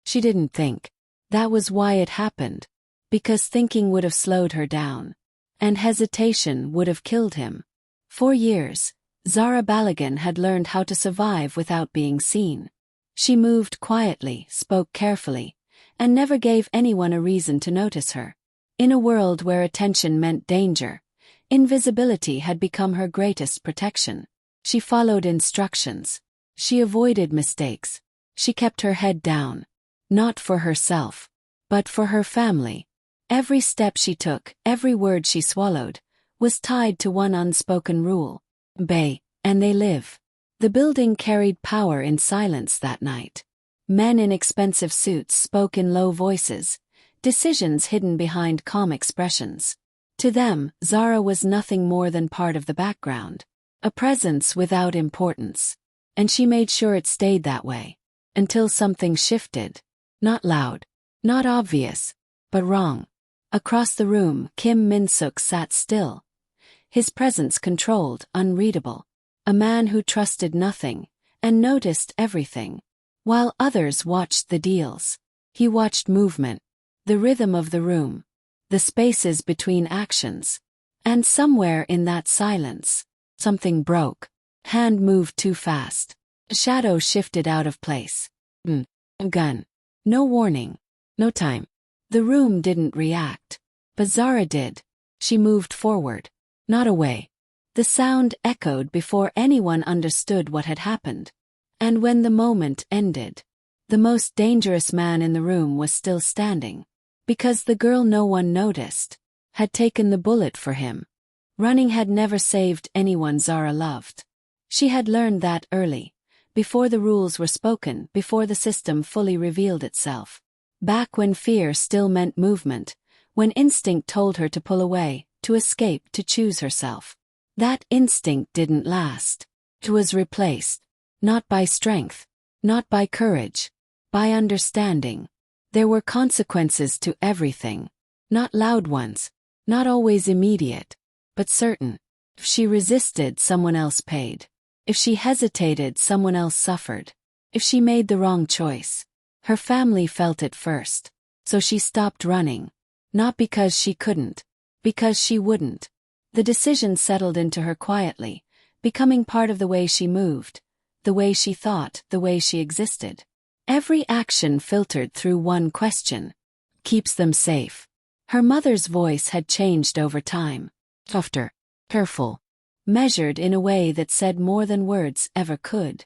She didn't think. That was why it happened. Because thinking would have slowed her down. And hesitation would have killed him. For years, Zara Balogun had learned how to survive without being seen. She moved quietly, spoke carefully, and never gave anyone a reason to notice her. In a world where attention meant danger, invisibility had become her greatest protection. She followed instructions. She avoided mistakes. She kept her head down. Not for herself, but for her family. Every step she took, every word she swallowed, was tied to one unspoken rule. Bay, and they live. The building carried power in silence that night. Men in expensive suits spoke in low voices, decisions hidden behind calm expressions. To them, Zara was nothing more than part of the background, a presence without importance. And she made sure it stayed that way. Until something shifted. Not loud, not obvious, but wrong. Across the room, Kim Min-Seok sat still. His presence controlled, unreadable. A man who trusted nothing, and noticed everything. While others watched the deals. He watched movement, the rhythm of the room, the spaces between actions. And somewhere in that silence, something broke. Hand moved too fast. Shadow shifted out of place. Gun. No warning. No time. The room didn't react. But Zara did. She moved forward. Not away. The sound echoed before anyone understood what had happened. And when the moment ended, the most dangerous man in the room was still standing. Because the girl no one noticed had taken the bullet for him. Running had never saved anyone Zara loved. She had learned that early, before the rules were spoken, before the system fully revealed itself. Back when fear still meant movement, when instinct told her to pull away, to escape, to choose herself. That instinct didn't last. It was replaced. Not by strength, not by courage, by understanding. There were consequences to everything. Not loud ones, not always immediate, but certain. If she resisted, someone else paid. If she hesitated, someone else suffered. If she made the wrong choice, her family felt it first. So she stopped running. Not because she couldn't, because she wouldn't. The decision settled into her quietly, becoming part of the way she moved, the way she thought, the way she existed. Every action filtered through one question. Keeps them safe. Her mother's voice had changed over time. Softer, careful, measured in a way that said more than words ever could.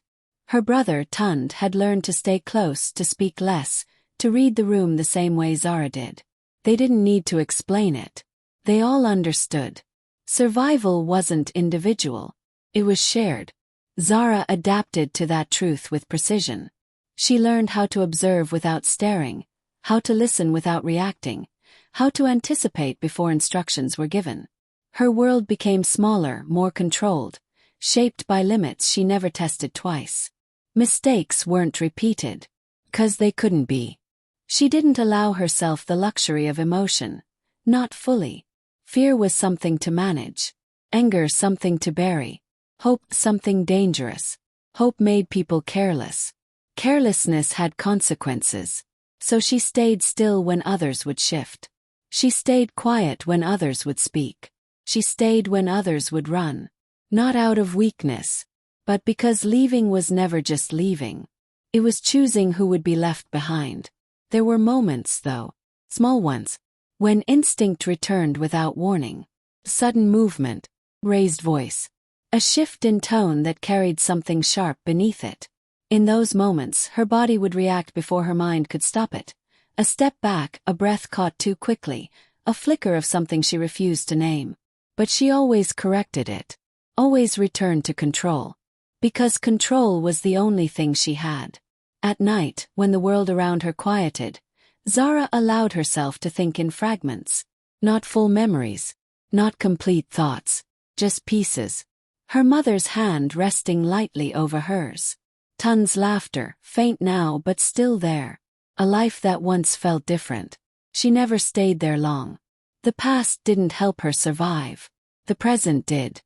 Her brother, Tund, had learned to stay close, to speak less, to read the room the same way Zara did. They didn't need to explain it. They all understood. Survival wasn't individual. It was shared. Zara adapted to that truth with precision. She learned how to observe without staring, how to listen without reacting, how to anticipate before instructions were given. Her world became smaller, more controlled, shaped by limits she never tested twice. Mistakes weren't repeated, 'cause they couldn't be. She didn't allow herself the luxury of emotion, not fully. Fear was something to manage, anger something to bury, hope something dangerous. Hope made people careless. Carelessness had consequences. So she stayed still when others would shift. She stayed quiet when others would speak. She stayed when others would run. Not out of weakness, but because leaving was never just leaving. It was choosing who would be left behind. There were moments, though, small ones, when instinct returned without warning. Sudden movement, raised voice, a shift in tone that carried something sharp beneath it. In those moments, her body would react before her mind could stop it. A step back, a breath caught too quickly, a flicker of something she refused to name. But she always corrected it, always returned to control. Because control was the only thing she had. At night, when the world around her quieted, Zara allowed herself to think in fragments. Not full memories, not complete thoughts, just pieces. Her mother's hand resting lightly over hers. Tund's laughter, faint now but still there. A life that once felt different. She never stayed there long. The past didn't help her survive. The present did.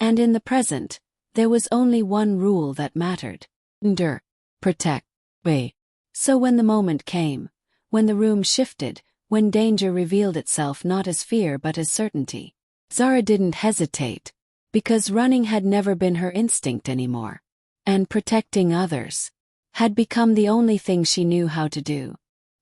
And in the present, there was only one rule that mattered. Endure. Protect. Obey. So when the moment came, when the room shifted, when danger revealed itself not as fear but as certainty, Zara didn't hesitate, because running had never been her instinct anymore, and protecting others had become the only thing she knew how to do.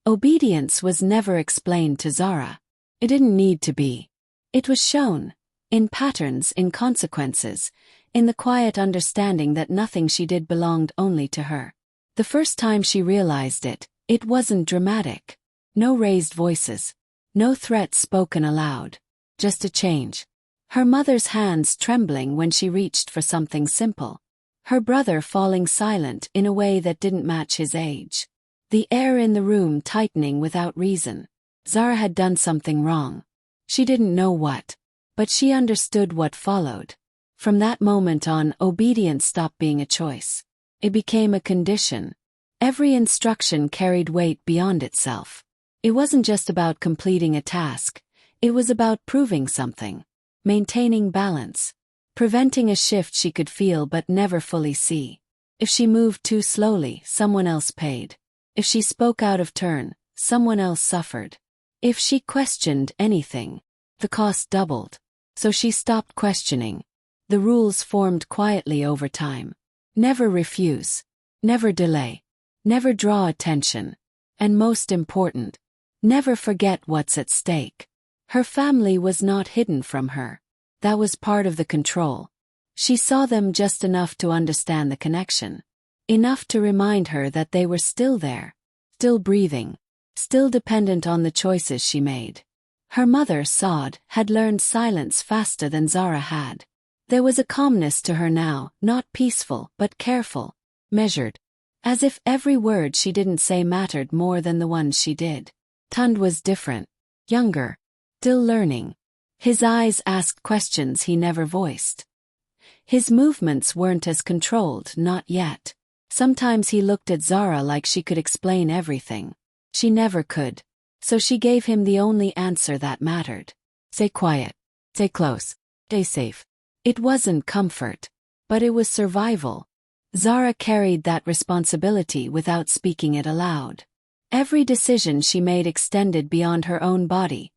Obedience was never explained to Zara. It didn't need to be. It was shown, in patterns, in consequences, in the quiet understanding that nothing she did belonged only to her. The first time she realized it, it wasn't dramatic. No raised voices. No threats spoken aloud. Just a change. Her mother's hands trembling when she reached for something simple. Her brother falling silent in a way that didn't match his age. The air in the room tightening without reason. Zara had done something wrong. She didn't know what, but she understood what followed. From that moment on, obedience stopped being a choice. It became a condition. Every instruction carried weight beyond itself. It wasn't just about completing a task. It was about proving something. Maintaining balance. Preventing a shift she could feel but never fully see. If she moved too slowly, someone else paid. If she spoke out of turn, someone else suffered. If she questioned anything, the cost doubled. So she stopped questioning. The rules formed quietly over time. Never refuse. Never delay. Never draw attention. And most important, never forget what's at stake. Her family was not hidden from her. That was part of the control. She saw them just enough to understand the connection. Enough to remind her that they were still there. Still breathing. Still dependent on the choices she made. Her mother, Saad, had learned silence faster than Zara had. There was a calmness to her now, not peaceful, but careful. Measured. As if every word she didn't say mattered more than the ones she did. Tund was different. Younger. Still learning. His eyes asked questions he never voiced. His movements weren't as controlled, not yet. Sometimes he looked at Zara like she could explain everything. She never could. So she gave him the only answer that mattered. Stay quiet. Stay close. Stay safe. It wasn't comfort. But it was survival. Zara carried that responsibility without speaking it aloud. Every decision she made extended beyond her own body.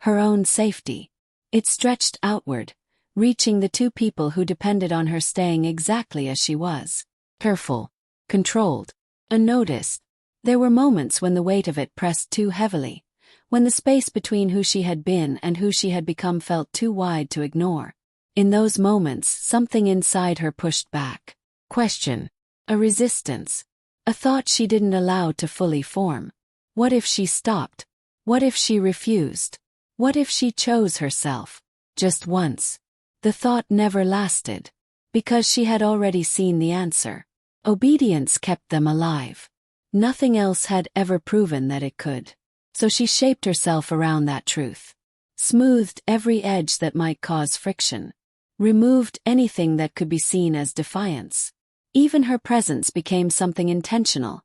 Her own safety. It stretched outward, reaching the two people who depended on her staying exactly as she was. Careful. Controlled. Unnoticed. There were moments when the weight of it pressed too heavily, when the space between who she had been and who she had become felt too wide to ignore. In those moments, something inside her pushed back. Question. A resistance. A thought she didn't allow to fully form. What if she stopped? What if she refused? What if she chose herself? Just once. The thought never lasted. Because she had already seen the answer. Obedience kept them alive. Nothing else had ever proven that it could. So she shaped herself around that truth. Smoothed every edge that might cause friction. Removed anything that could be seen as defiance. Even her presence became something intentional.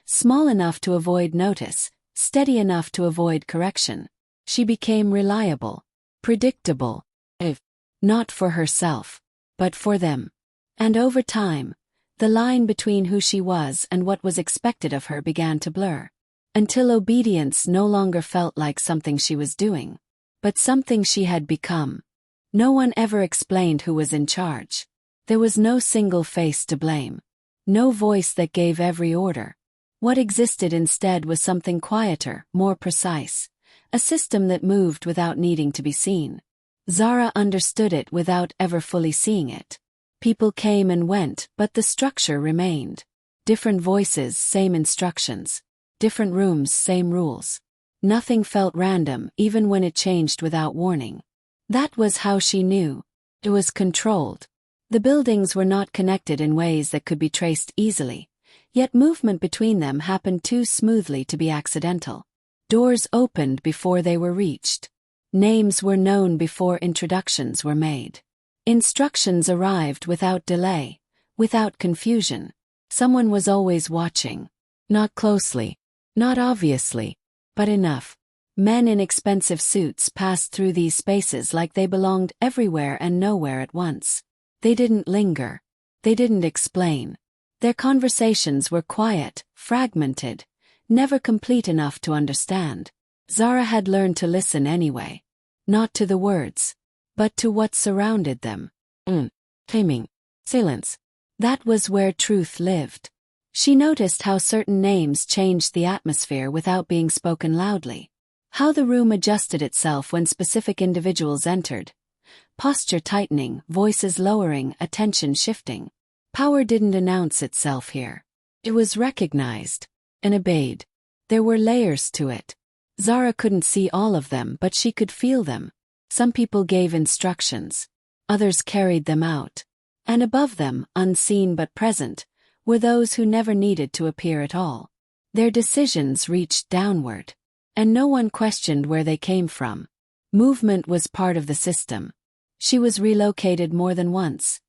Small enough to avoid notice, steady enough to avoid correction. She became reliable. Predictable. If not for herself, but for them. And over time, the line between who she was and what was expected of her began to blur. Until obedience no longer felt like something she was doing, but something she had become. No one ever explained who was in charge. There was no single face to blame. No voice that gave every order. What existed instead was something quieter, more precise. A system that moved without needing to be seen. Zara understood it without ever fully seeing it. People came and went, but the structure remained. Different voices, same instructions. Different rooms, same rules. Nothing felt random, even when it changed without warning. That was how she knew. It was controlled. The buildings were not connected in ways that could be traced easily, yet movement between them happened too smoothly to be accidental. Doors opened before they were reached. Names were known before introductions were made. Instructions arrived without delay, without confusion. Someone was always watching. Not closely, not obviously, but enough. Men in expensive suits passed through these spaces like they belonged everywhere and nowhere at once. They didn't linger. They didn't explain. Their conversations were quiet, fragmented, never complete enough to understand. Zara had learned to listen anyway. Not to the words, but to what surrounded them. Timing. Silence. That was where truth lived. She noticed how certain names changed the atmosphere without being spoken loudly. How the room adjusted itself when specific individuals entered. Posture tightening, voices lowering, attention shifting. Power didn't announce itself here. It was recognized and obeyed. There were layers to it. Zara couldn't see all of them, but she could feel them. Some people gave instructions. Others carried them out. And above them, unseen but present, were those who never needed to appear at all. Their decisions reached downward. And no one questioned where they came from. Movement was part of the system. She was relocated more than once.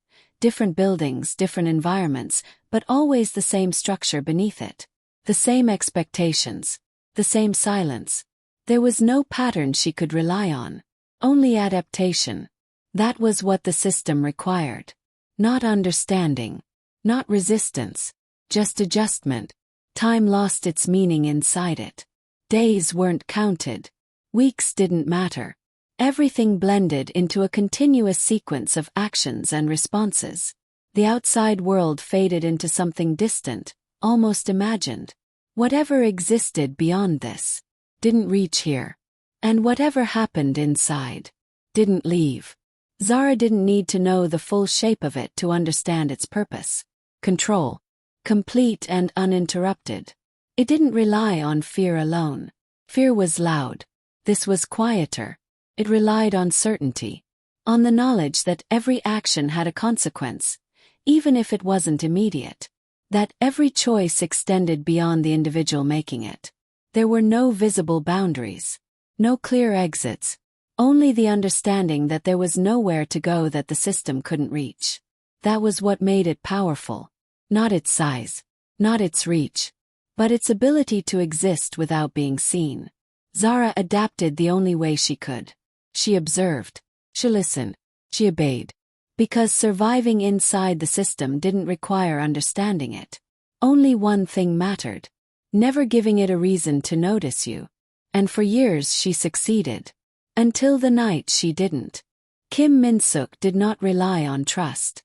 Different buildings, different environments, but always the same structure beneath it. The same expectations. The same silence. There was no pattern she could rely on. Only adaptation. That was what the system required. Not understanding. Not resistance. Just adjustment. Time lost its meaning inside it. Days weren't counted. Weeks didn't matter. Everything blended into a continuous sequence of actions and responses. The outside world faded into something distant, almost imagined. Whatever existed beyond this didn't reach here. And whatever happened inside didn't leave. Zara didn't need to know the full shape of it to understand its purpose. Control. Complete and uninterrupted. It didn't rely on fear alone. Fear was loud. This was quieter. It relied on certainty. On the knowledge that every action had a consequence, even if it wasn't immediate. That every choice extended beyond the individual making it. There were no visible boundaries. No clear exits. Only the understanding that there was nowhere to go that the system couldn't reach. That was what made it powerful. Not its size. Not its reach. But its ability to exist without being seen. Zara adapted the only way she could. She observed. She listened. She obeyed. Because surviving inside the system didn't require understanding it. Only one thing mattered. Never giving it a reason to notice you. And for years she succeeded. Until the night she didn't. Kim Min-Seok did not rely on trust.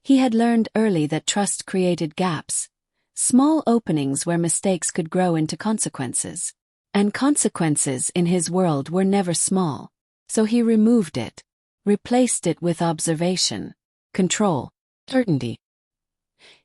He had learned early that trust created gaps. Small openings where mistakes could grow into consequences. And consequences in his world were never small. So he removed it. Replaced it with observation. Control. Certainty.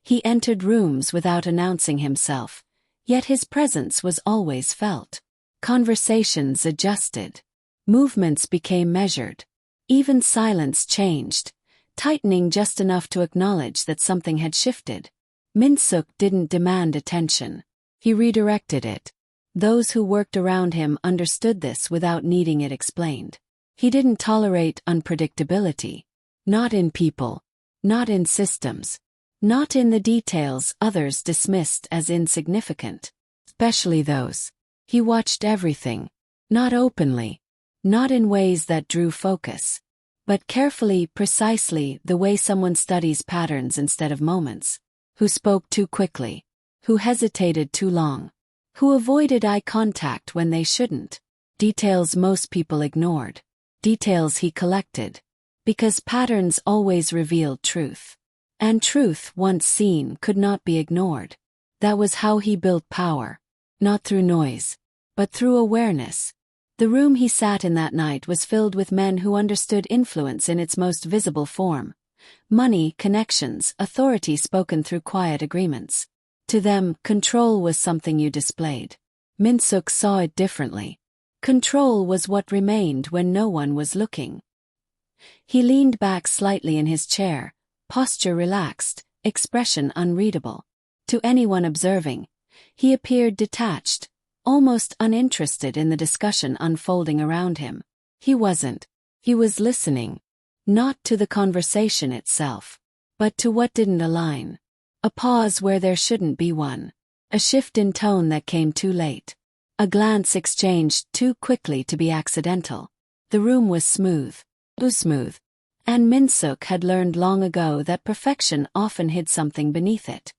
He entered rooms without announcing himself. Yet his presence was always felt. Conversations adjusted. Movements became measured. Even silence changed. Tightening just enough to acknowledge that something had shifted. Min-Seok didn't demand attention. He redirected it. Those who worked around him understood this without needing it explained. He didn't tolerate unpredictability. Not in people. Not in systems. Not in the details others dismissed as insignificant. Especially those. He watched everything. Not openly. Not in ways that drew focus. But carefully, precisely, the way someone studies patterns instead of moments. Who spoke too quickly. Who hesitated too long. Who avoided eye contact when they shouldn't. Details most people ignored. Details he collected. Because patterns always revealed truth. And truth, once seen, could not be ignored. That was how he built power. Not through noise. But through awareness. The room he sat in that night was filled with men who understood influence in its most visible form. Money, connections, authority spoken through quiet agreements. To them, control was something you displayed. Min-Seok saw it differently. Control was what remained when no one was looking. He leaned back slightly in his chair, posture relaxed, expression unreadable. To anyone observing, he appeared detached, almost uninterested in the discussion unfolding around him. He wasn't. He was listening. Not to the conversation itself, but to what didn't align. A pause where there shouldn't be one. A shift in tone that came too late. A glance exchanged too quickly to be accidental. The room was smooth. Too smooth. And Min-Seok had learned long ago that perfection often hid something beneath it.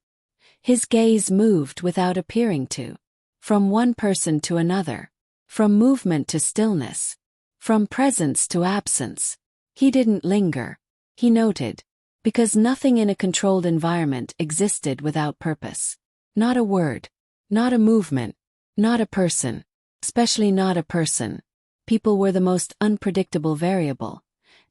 His gaze moved without appearing to. From one person to another. From movement to stillness. From presence to absence. He didn't linger. He noted. Because nothing in a controlled environment existed without purpose. Not a word. Not a movement. Not a person. Especially not a person. People were the most unpredictable variable.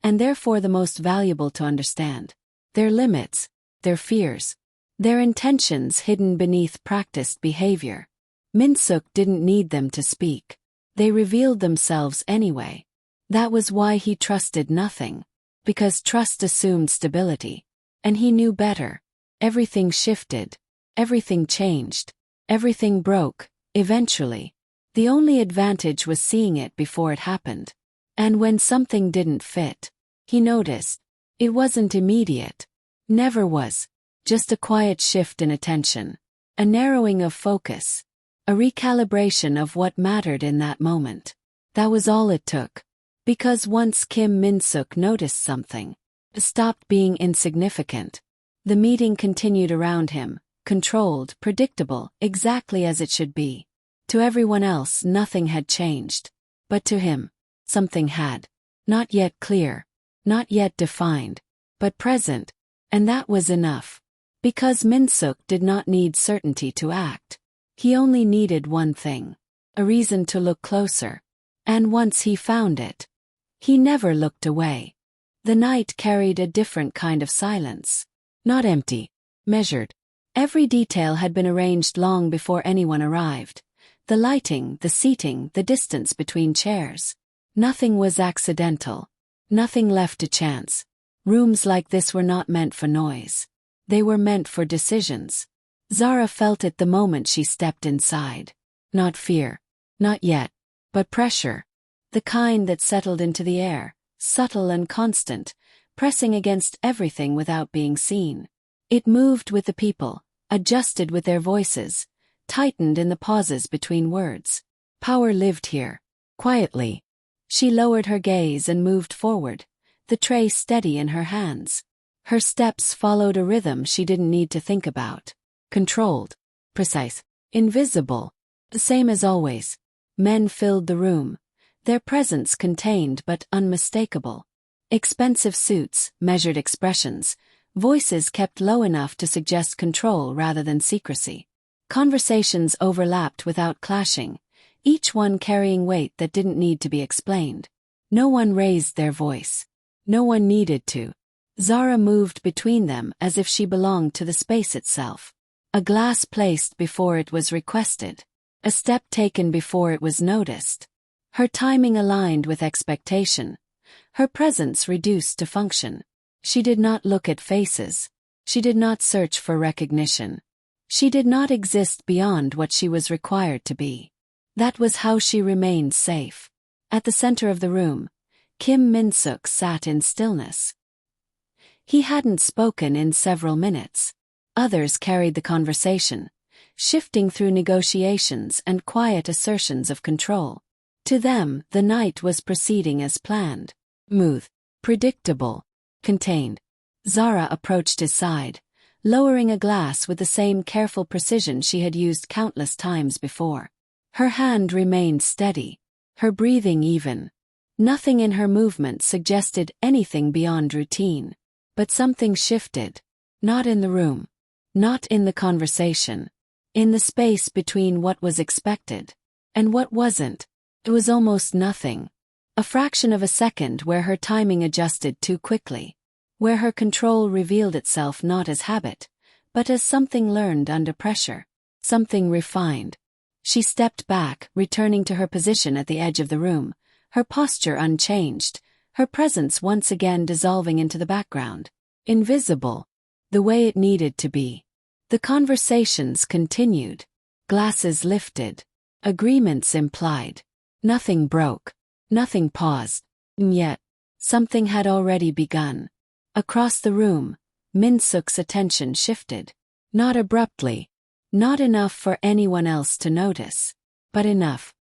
And therefore the most valuable to understand. Their limits. Their fears. Their intentions hidden beneath practiced behavior. Min-Seok didn't need them to speak. They revealed themselves anyway. That was why he trusted nothing. Because trust assumed stability. And he knew better. Everything shifted. Everything changed. Everything broke, eventually. The only advantage was seeing it before it happened. And when something didn't fit, he noticed. It wasn't immediate. Never was. Just a quiet shift in attention. A narrowing of focus. A recalibration of what mattered in that moment. That was all it took. Because once Kim Min-Seok noticed something, it stopped being insignificant. The meeting continued around him, controlled, predictable, exactly as it should be. To everyone else nothing had changed. But to him, something had. Not yet clear. Not yet defined. But present. And that was enough. Because Min-Seok did not need certainty to act. He only needed one thing. A reason to look closer. And once he found it, he never looked away. The night carried a different kind of silence. Not empty. Measured. Every detail had been arranged long before anyone arrived. The lighting, the seating, the distance between chairs. Nothing was accidental. Nothing left to chance. Rooms like this were not meant for noise. They were meant for decisions. Zara felt it the moment she stepped inside. Not fear. Not yet. But pressure. The kind that settled into the air, subtle and constant, pressing against everything without being seen. It moved with the people, adjusted with their voices, tightened in the pauses between words. Power lived here. Quietly. She lowered her gaze and moved forward, the tray steady in her hands. Her steps followed a rhythm she didn't need to think about. Controlled. Precise. Invisible. The same as always. Men filled the room. Their presence contained but unmistakable. Expensive suits, measured expressions, voices kept low enough to suggest control rather than secrecy. Conversations overlapped without clashing, each one carrying weight that didn't need to be explained. No one raised their voice. No one needed to. Zara moved between them as if she belonged to the space itself. A glass placed before it was requested. A step taken before it was noticed. Her timing aligned with expectation. Her presence reduced to function. She did not look at faces. She did not search for recognition. She did not exist beyond what she was required to be. That was how she remained safe. At the center of the room, Kim Min-Seok sat in stillness. He hadn't spoken in several minutes. Others carried the conversation, shifting through negotiations and quiet assertions of control. To them, the night was proceeding as planned. Smooth. Predictable. Contained. Zara approached his side, lowering a glass with the same careful precision she had used countless times before. Her hand remained steady, her breathing even. Nothing in her movement suggested anything beyond routine. But something shifted. Not in the room. Not in the conversation. In the space between what was expected and what wasn't. It was almost nothing. A fraction of a second where her timing adjusted too quickly. Where her control revealed itself not as habit, but as something learned under pressure. Something refined. She stepped back, returning to her position at the edge of the room, her posture unchanged, her presence once again dissolving into the background. Invisible. The way it needed to be. The conversations continued. Glasses lifted. Agreements implied. Nothing broke. Nothing paused. And yet, something had already begun. Across the room, Min-Seok's attention shifted. Not abruptly. Not enough for anyone else to notice. But enough.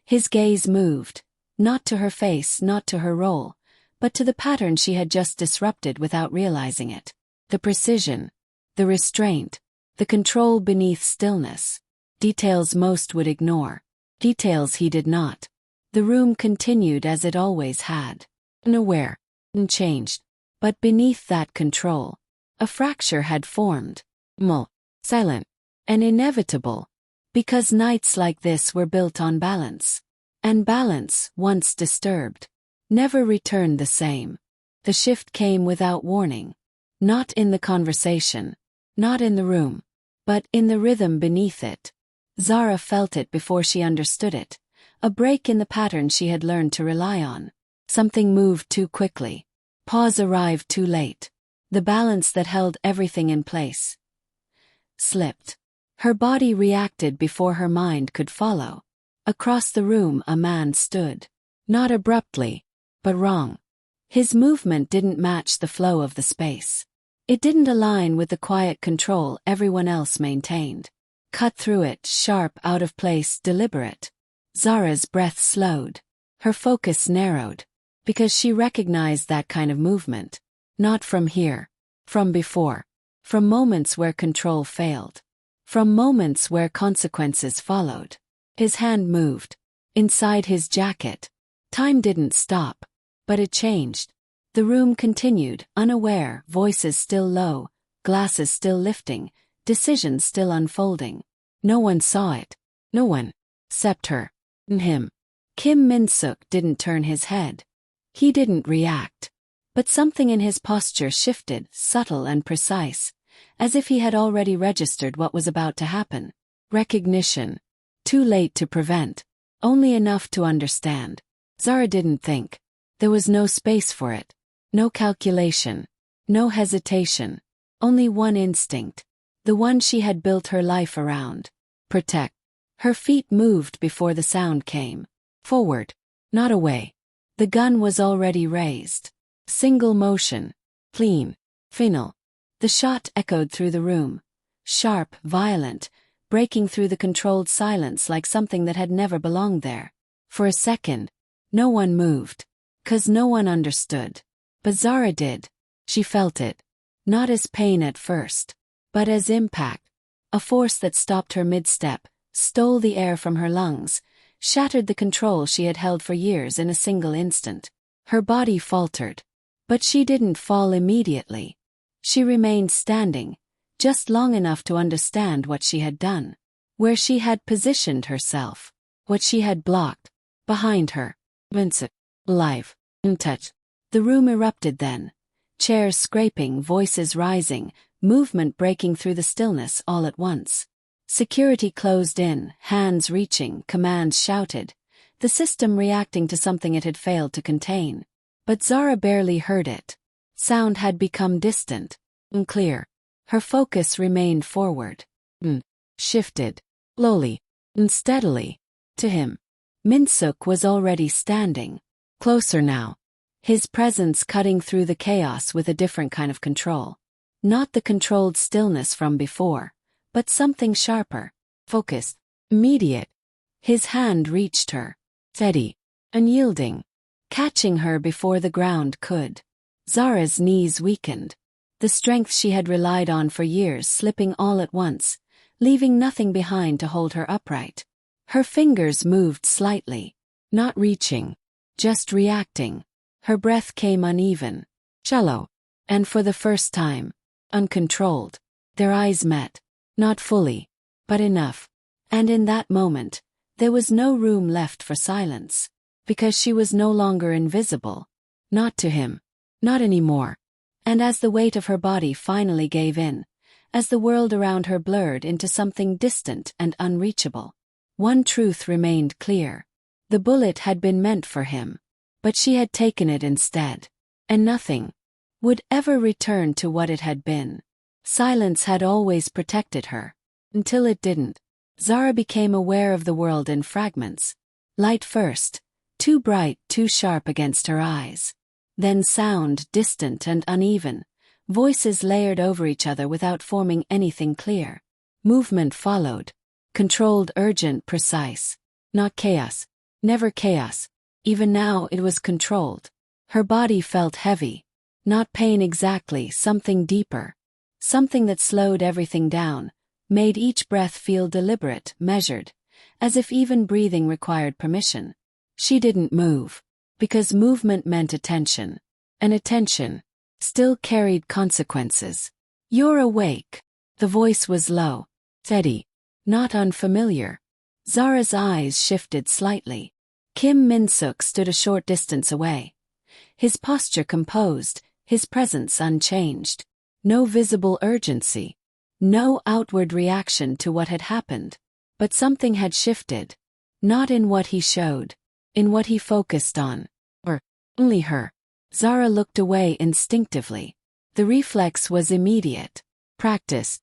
His gaze moved. Not to her face, not to her role, but to the pattern she had just disrupted without realizing it. The precision. The restraint. The control beneath stillness. Details most would ignore. Details he did not. The room continued as it always had. Unaware. Unchanged. But beneath that control, a fracture had formed. Silent. And inevitable. Because nights like this were built on balance. And balance, once disturbed, never returned the same. The shift came without warning. Not in the conversation. Not in the room. But in the rhythm beneath it. Zara felt it before she understood it. A break in the pattern she had learned to rely on. Something moved too quickly. Pause arrived too late. The balance that held everything in place slipped. Her body reacted before her mind could follow. Across the room a man stood. Not abruptly, but wrong. His movement didn't match the flow of the space. It didn't align with the quiet control everyone else maintained. Cut through it, sharp, out of place, deliberate. Zara's breath slowed. Her focus narrowed. Because she recognized that kind of movement. Not from here. From before. From moments where control failed. From moments where consequences followed. His hand moved. Inside his jacket. Time didn't stop. But it changed. The room continued, unaware, voices still low, glasses still lifting, decisions still unfolding. No one saw it. No one. Except her. And him. Kim Min-Seok didn't turn his head. He didn't react. But something in his posture shifted, subtle and precise, as if he had already registered what was about to happen. Recognition. Too late to prevent. Only enough to understand. Zara didn't think. There was no space for it. No calculation. No hesitation. Only one instinct. The one she had built her life around. Protect. Her feet moved before the sound came. Forward. Not away. The gun was already raised. Single motion. Clean. Final. The shot echoed through the room. Sharp, violent, breaking through the controlled silence like something that had never belonged there. For a second, no one moved. 'Cause no one understood. But Zara did. She felt it. Not as pain at first, but as impact. A force that stopped her mid-step, stole the air from her lungs, shattered the control she had held for years in a single instant. Her body faltered. But she didn't fall immediately. She remained standing, just long enough to understand what she had done. Where she had positioned herself. What she had blocked. Behind her. Min-Seok. Alive. In touch. The room erupted then. Chairs scraping, voices rising, movement breaking through the stillness all at once. Security closed in, hands reaching, commands shouted. The system reacting to something it had failed to contain. But Zara barely heard it. Sound had become distant. Unclear. Her focus remained forward. Shifted. Slowly. Steadily. To him. Min-Seok was already standing. Closer now. His presence cutting through the chaos with a different kind of control. Not the controlled stillness from before, but something sharper. Focused. Immediate. His hand reached her. Steady. Unyielding. Catching her before the ground could. Zara's knees weakened. The strength she had relied on for years slipping all at once, leaving nothing behind to hold her upright. Her fingers moved slightly. Not reaching. Just reacting. Her breath came uneven. Shallow. And for the first time. Uncontrolled. Their eyes met. Not fully. But enough. And in that moment, there was no room left for silence. Because she was no longer invisible. Not to him. Not anymore. And as the weight of her body finally gave in, as the world around her blurred into something distant and unreachable, one truth remained clear. The bullet had been meant for him. But she had taken it instead. And nothing would ever return to what it had been. Silence had always protected her. Until it didn't. Zara became aware of the world in fragments. Light first. Too bright, too sharp against her eyes. Then sound, distant and uneven. Voices layered over each other without forming anything clear. Movement followed. Controlled, urgent, precise. Not chaos. Never chaos. Even now it was controlled. Her body felt heavy. Not pain exactly, something deeper. Something that slowed everything down, made each breath feel deliberate, measured, as if even breathing required permission. She didn't move, because movement meant attention, and attention still carried consequences. "You're awake." The voice was low, steady, not unfamiliar. Zara's eyes shifted slightly. Kim Min-Seok stood a short distance away. His posture composed, his presence unchanged. No visible urgency. No outward reaction to what had happened. But something had shifted. Not in what he showed. In what he focused on. Or only her. Zara looked away instinctively. The reflex was immediate. Practice.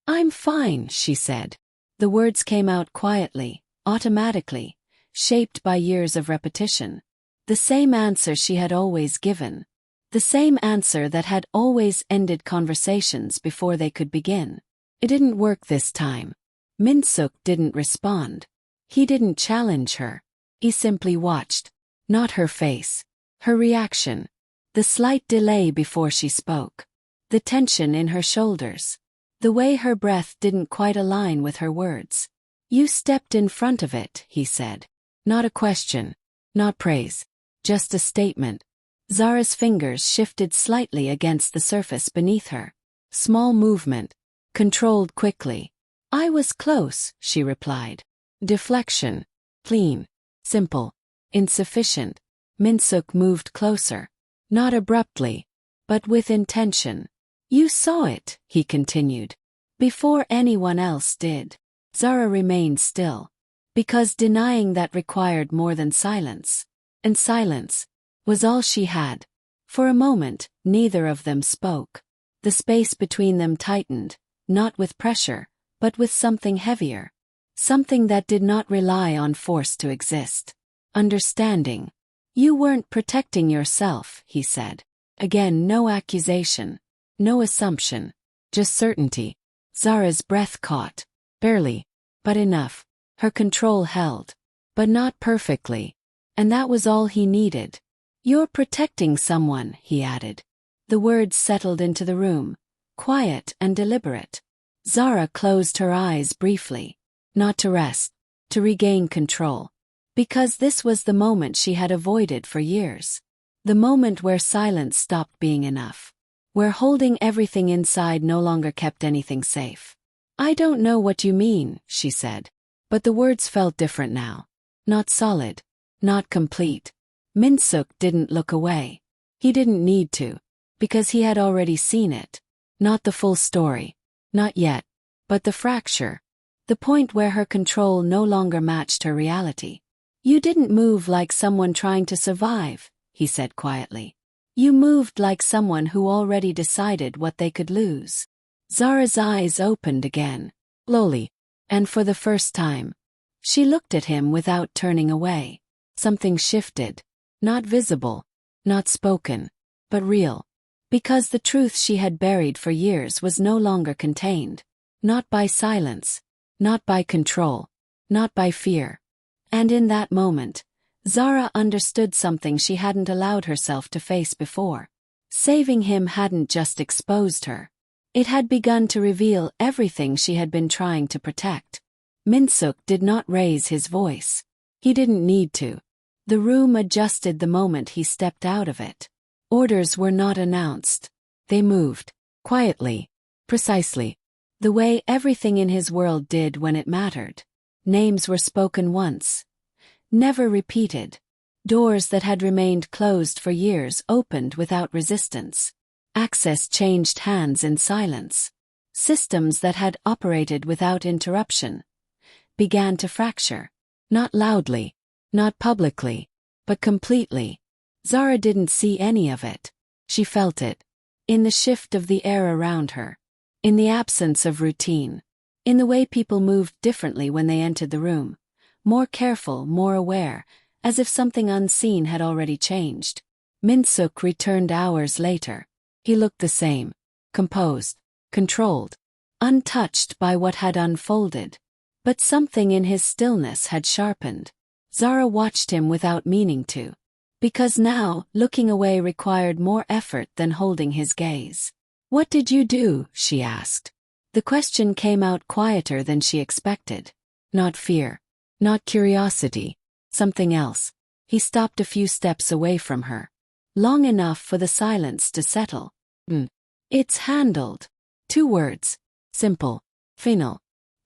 "I'm fine," she said. The words came out quietly, automatically, shaped by years of repetition. The same answer she had always given. The same answer that had always ended conversations before they could begin. It didn't work this time. Min-Seok didn't respond. He didn't challenge her. He simply watched. Not her face. Her reaction. The slight delay before she spoke. The tension in her shoulders. The way her breath didn't quite align with her words. "You stepped in front of it," he said. Not a question. Not praise. Just a statement. Zara's fingers shifted slightly against the surface beneath her. Small movement. Controlled quickly. "I was close," she replied. Deflection. Clean. Simple. Insufficient. Min-Seok moved closer. Not abruptly, but with intention. "You saw it," he continued. "Before anyone else did." Zara remained still. Because denying that required more than silence. And silence was all she had. For a moment, neither of them spoke. The space between them tightened, not with pressure, but with something heavier. Something that did not rely on force to exist. Understanding. "You weren't protecting yourself," he said. Again, no accusation. No assumption. Just certainty. Zara's breath caught. Barely. But enough. Her control held. But not perfectly. And that was all he needed. "You're protecting someone," he added. The words settled into the room. Quiet and deliberate. Zara closed her eyes briefly. Not to rest. To regain control. Because this was the moment she had avoided for years. The moment where silence stopped being enough. Where holding everything inside no longer kept anything safe. "I don't know what you mean," she said. But the words felt different now. Not solid. Not complete. Min-Seok didn't look away. He didn't need to. Because he had already seen it. Not the full story. Not yet. But the fracture. The point where her control no longer matched her reality. "You didn't move like someone trying to survive," he said quietly. "You moved like someone who already decided what they could lose." Zara's eyes opened again. Slowly. And for the first time. She looked at him without turning away. Something shifted. Not visible. Not spoken. But real. Because the truth she had buried for years was no longer contained. Not by silence. Not by control. Not by fear. And in that moment, Zara understood something she hadn't allowed herself to face before. Saving him hadn't just exposed her. It had begun to reveal everything she had been trying to protect. Min-Seok did not raise his voice. He didn't need to. The room adjusted the moment he stepped out of it. Orders were not announced. They moved. Quietly. Precisely. The way everything in his world did when it mattered. Names were spoken once. Never repeated. Doors that had remained closed for years opened without resistance. Access changed hands in silence. Systems that had operated without interruption began to fracture. Not loudly, not publicly, but completely. Zara didn't see any of it. She felt it. In the shift of the air around her. In the absence of routine. In the way people moved differently when they entered the room. More careful, more aware, as if something unseen had already changed. Min-Seok returned hours later. He looked the same. Composed. Controlled. Untouched by what had unfolded. But something in his stillness had sharpened. Zara watched him without meaning to. Because now, looking away required more effort than holding his gaze. "What did you do?" she asked. The question came out quieter than she expected. Not fear. Not curiosity. Something else. He stopped a few steps away from her. Long enough for the silence to settle. It's handled. 2 words. Simple. Final.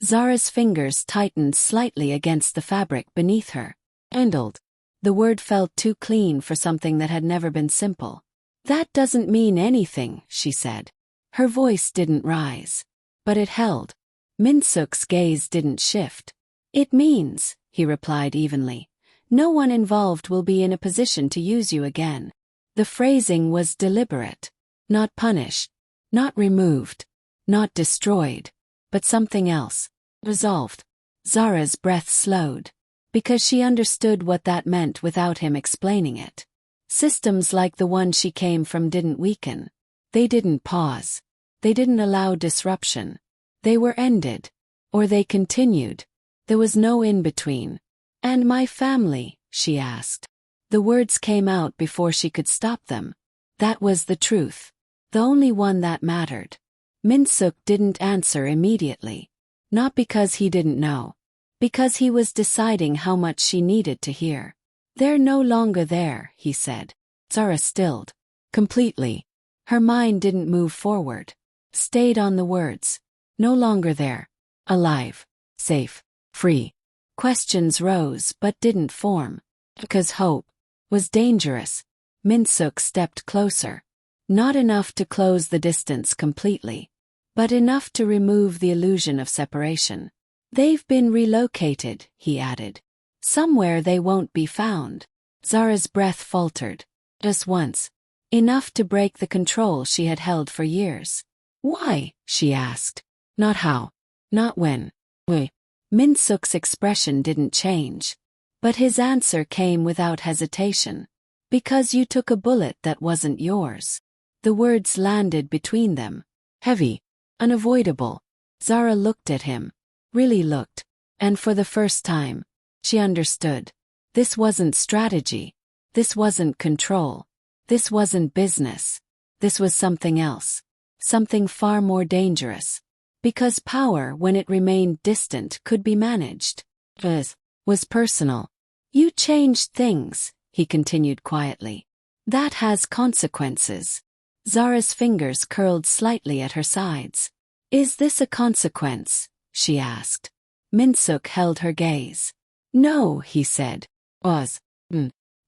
Zara's fingers tightened slightly against the fabric beneath her. Handled. The word felt too clean for something that had never been simple. That doesn't mean anything, she said. Her voice didn't rise. But it held. Min-Seok's gaze didn't shift. It means, he replied evenly, no one involved will be in a position to use you again. The phrasing was deliberate. Not punished. Not removed. Not destroyed. But something else. Resolved. Zara's breath slowed. Because she understood what that meant without him explaining it. Systems like the one she came from didn't weaken. They didn't pause. They didn't allow disruption. They were ended. Or they continued. There was no in-between. And my family, she asked. The words came out before she could stop them. That was the truth. The only one that mattered. Min-Seok didn't answer immediately. Not because he didn't know. Because he was deciding how much she needed to hear. They're no longer there, he said. Zara stilled. Completely. Her mind didn't move forward. Stayed on the words. No longer there. Alive. Safe. Free. Questions rose but didn't form. Because hope was dangerous. Min-Seok stepped closer. Not enough to close the distance completely. But enough to remove the illusion of separation. They've been relocated, he added. Somewhere they won't be found. Zara's breath faltered. Just once. Enough to break the control she had held for years. Why? She asked. Not how. Not when. Wait. Min-Seok's expression didn't change. But his answer came without hesitation. Because you took a bullet that wasn't yours. The words landed between them. Heavy. Unavoidable. Zara looked at him. Really looked. And for the first time, she understood. This wasn't strategy. This wasn't control. This wasn't business. This was something else. Something far more dangerous. Because power, when it remained distant, could be managed. Was personal. You changed things, he continued quietly. That has consequences. Zara's fingers curled slightly at her sides. Is this a consequence? She asked. Min-Seok held her gaze. No, he said.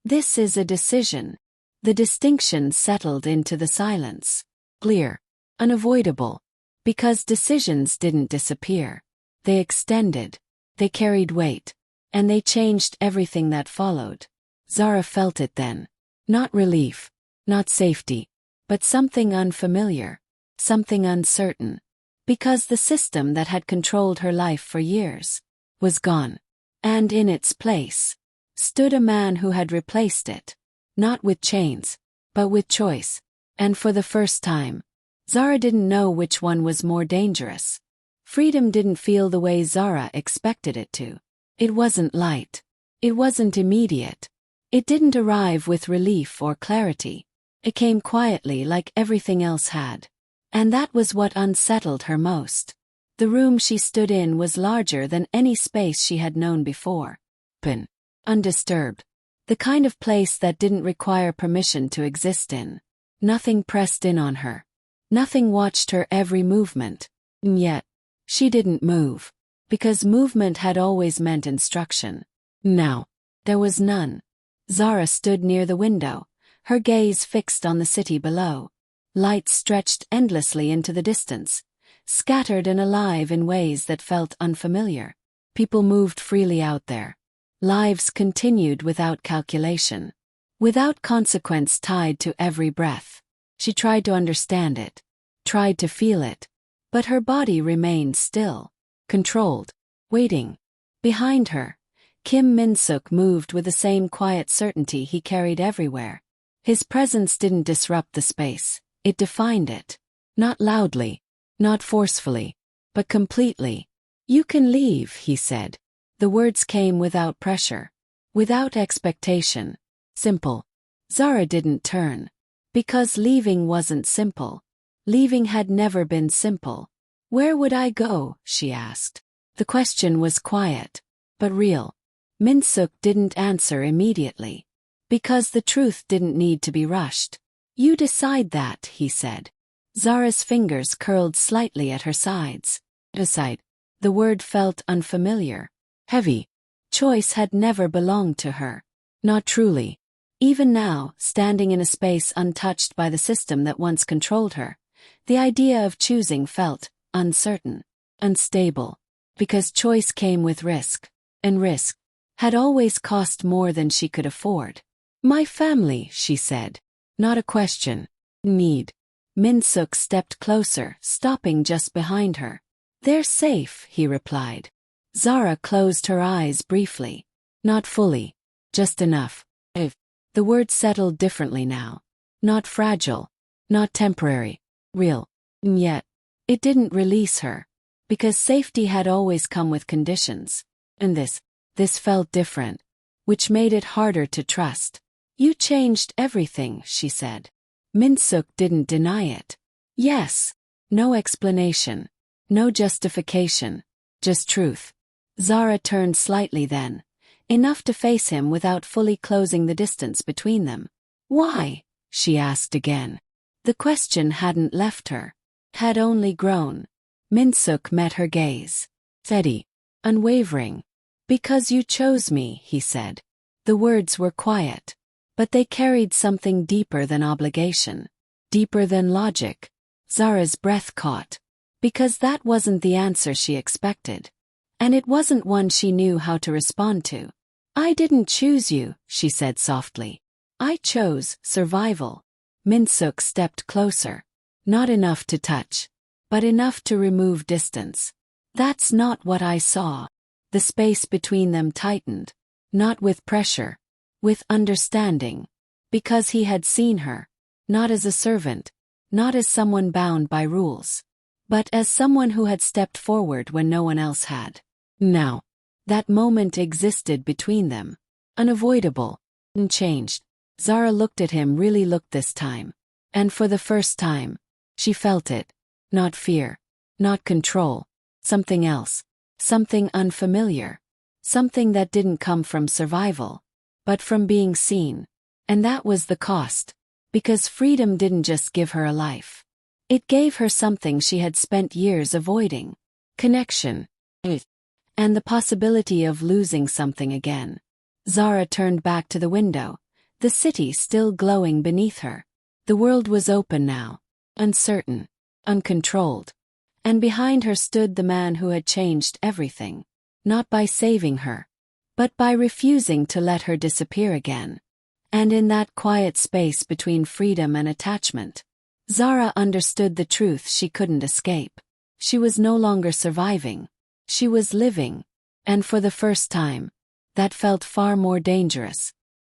This is a decision. The distinction settled into the silence. Clear. Unavoidable. Because decisions didn't disappear. They extended. They carried weight. And they changed everything that followed. Zara felt it then. Not relief. Not safety. But something unfamiliar. Something uncertain. Because the system that had controlled her life for years was gone. And in its place stood a man who had replaced it. Not with chains, but with choice. And for the first time, Zara didn't know which one was more dangerous. Freedom didn't feel the way Zara expected it to. It wasn't light. It wasn't immediate. It didn't arrive with relief or clarity. It came quietly like everything else had. And that was what unsettled her most. The room she stood in was larger than any space she had known before. Undisturbed. The kind of place that didn't require permission to exist in. Nothing pressed in on her. Nothing watched her every movement. And yet, she didn't move. Because movement had always meant instruction. Now, there was none. Zara stood near the window, her gaze fixed on the city below. Light stretched endlessly into the distance, scattered and alive in ways that felt unfamiliar. People moved freely out there. Lives continued without calculation. Without consequence tied to every breath. She tried to understand it. Tried to feel it. But her body remained still. Controlled. Waiting. Behind her, Kim Min-Seok moved with the same quiet certainty he carried everywhere. His presence didn't disrupt the space. It defined it. Not loudly. Not forcefully. But completely. You can leave, he said. The words came without pressure. Without expectation. Simple. Zara didn't turn. Because leaving wasn't simple. Leaving had never been simple. Where would I go? She asked. The question was quiet, but real. Min-Seok didn't answer immediately. Because the truth didn't need to be rushed. You decide that, he said. Zara's fingers curled slightly at her sides. Decide. The word felt unfamiliar. Heavy. Choice had never belonged to her. Not truly. Even now, standing in a space untouched by the system that once controlled her, the idea of choosing felt uncertain, unstable. Because choice came with risk. And risk had always cost more than she could afford. My family, she said. Not a question. Need. Min-Seok stepped closer, stopping just behind her. They're safe, he replied. Zara closed her eyes briefly. Not fully. Just enough. If. The word settled differently now. Not fragile. Not temporary. Real. And yet, it didn't release her. Because safety had always come with conditions. And this felt different. Which made it harder to trust. You changed everything, she said. Min-Seok didn't deny it. Yes. No explanation. No justification. Just truth. Zara turned slightly then. Enough to face him without fully closing the distance between them. Why? She asked again. The question hadn't left her. Had only grown. Min-Seok met her gaze. Steady. Unwavering. Because you chose me, he said. The words were quiet. But they carried something deeper than obligation. Deeper than logic. Zara's breath caught. Because that wasn't the answer she expected. And it wasn't one she knew how to respond to. I didn't choose you, she said softly. I chose survival. Min-Seok stepped closer. Not enough to touch. But enough to remove distance. That's not what I saw. The space between them tightened. Not with pressure. With understanding. Because he had seen her. Not as a servant. Not as someone bound by rules. But as someone who had stepped forward when no one else had. Now. That moment existed between them. Unavoidable. Unchanged. Zara looked at him, really looked this time. And for the first time, she felt it. Not fear. Not control. Something else. Something unfamiliar. Something that didn't come from survival. But from being seen. And that was the cost. Because freedom didn't just give her a life. It gave her something she had spent years avoiding. Connection. And the possibility of losing something again. Zara turned back to the window. The city still glowing beneath her. The world was open now. Uncertain. Uncontrolled. And behind her stood the man who had changed everything. Not by saving her. But by refusing to let her disappear again. And in that quiet space between freedom and attachment, Zara understood the truth she couldn't escape. She was no longer surviving. She was living. And for the first time, that felt far more dangerous.